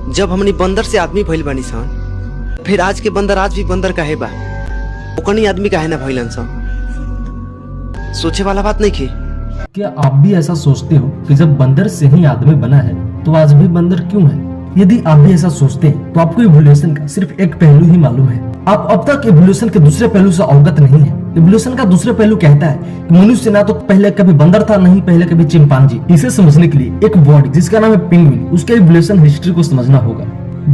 जब हमनी बंदर से आदमी भइल बानी सन, फिर आज के बंदर आज भी बंदर काहे बा? ओकनी आदमी काहे ना भइलन सन? सोचे वाला बात नहीं खे। क्या आप भी ऐसा सोचते हो कि जब बंदर से ही आदमी बना है तो आज भी बंदर क्यों है? यदि आप भी ऐसा सोचते हैं तो आपको इवोल्यूशन का सिर्फ एक पहलू ही मालूम है। आप अब तक इवोल्यूशन के दूसरे पहलू से अवगत नहीं है। इवोल्यूशन का दूसरे पहलू कहता है कि मनुष्य ना तो पहले कभी बंदर था, नहीं पहले कभी चिंपांजी। इसे समझने के लिए एक वर्ड जिसका नाम है पेंगुइन, उसके इवोल्यूशन हिस्ट्री को समझना होगा,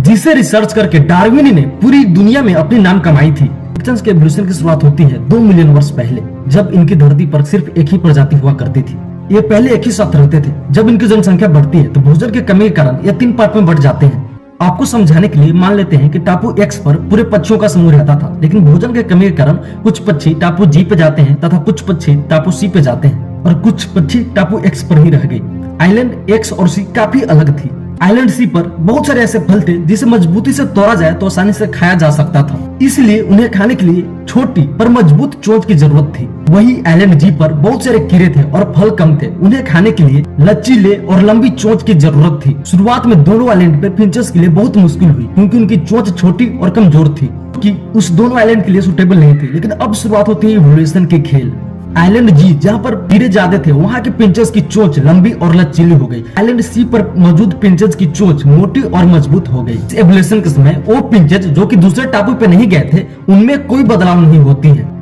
जिसे रिसर्च करके डार्विन ने पूरी दुनिया में अपनी नाम कमाई थी। पिक्चर्स के इवोल्यूशन की शुरुआत होती है 2 मिलियन वर्ष पहले, जब इनकी धरती पर सिर्फ एक ही प्रजाति हुआ करती थी। ये पहले एक ही साथ रहते थे। जब इनकी जनसंख्या बढ़ती है तो भोजन की कमी के कारण ये 3 पार्ट में बढ़ जाते हैं। आपको समझाने के लिए मान लेते हैं कि टापू एक्स पर पूरे पक्षियों का समूह रहता था, लेकिन भोजन के कमी के कारण कुछ पक्षी टापू जी पे जाते हैं तथा कुछ पक्षी टापू सी पे जाते हैं और कुछ पक्षी टापू एक्स पर ही रह गए। आइलैंड एक्स और सी काफी अलग थी। आइलैंड सी पर बहुत सारे ऐसे फल थे जिसे मजबूती से तोड़ा जाए तो आसानी से खाया जा सकता था, इसलिए उन्हें खाने के लिए छोटी पर मजबूत चोंच की जरूरत थी। वही आइलैंड जी पर बहुत सारे कीड़े थे और फल कम थे, उन्हें खाने के लिए लचीले और लंबी चोंच की जरूरत थी। शुरुआत में दोनों आइलैंड पर फिंचेस के लिए बहुत मुश्किल हुई क्योंकि उनकी चोंच छोटी और कमजोर थी, कि उस दोनों आइलैंड के लिए सुटेबल नहीं थी। लेकिन अब शुरुआत होती है इवोल्यूशन के खेल। आइलैंड जी जहाँ पर कीड़े ज्यादा थे वहाँ के पिंचेस की चोंच लंबी और लचीली हो गई। आइलैंड सी पर मौजूद पिंचेस की चोंच मोटी और मजबूत हो गई। इस एवोल्यूशन के समय वो पिंचेस जो कि दूसरे टापू पे नहीं गए थे उनमें कोई बदलाव नहीं होती है,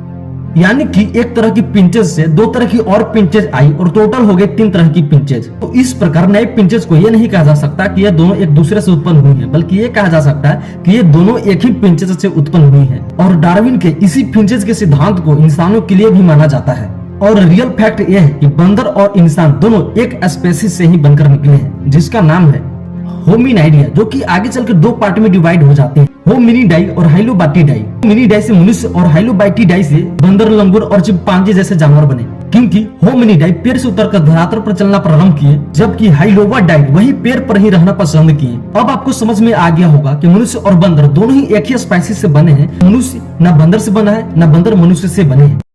यानी कि एक तरह की पिंचेस से 2 तरह की और पिंचेस आई और टोटल हो गए 3 तरह की पिंचेस। तो इस प्रकार नए पिंचेस को ये नहीं कहा जा सकता कि ये दोनों एक दूसरे से उत्पन्न हुई हैं, बल्कि ये कहा जा सकता है कि ये दोनों एक ही पिंचेस से उत्पन्न हुई हैं। और डार्विन के इसी पिंचेस के सिद्धांत को इंसानों के लिए भी माना जाता है। और रियल फैक्ट यह है कि बंदर और इंसान दोनों एक स्पेसीज से ही बनकर निकले हैं, जिसका नाम है होमिनाइडिया, जो कि आगे चलकर 2 पार्ट में डिवाइड हो जाते हैं, होमिनिडाई और हाइलोबाटिडाई। होमिनिडाई से मनुष्य और हाइलोबाटिडाई से बंदर, लंगूर और चिंपांजी जैसे जानवर बने, क्योंकि होमिनिडाई पेड़ से उतरकर धरातल पर चलना प्रारंभ किए, जबकि हाइलोबाटाइड वही पेड़ पर ही रहना पसंद किए। अब आपको समझ में आ गया होगा कि मनुष्य और बंदर दोनों ही एक ही स्पाइसीज से बने हैं। मनुष्य न बंदर से बना है, न बंदर मनुष्य से बने हैं।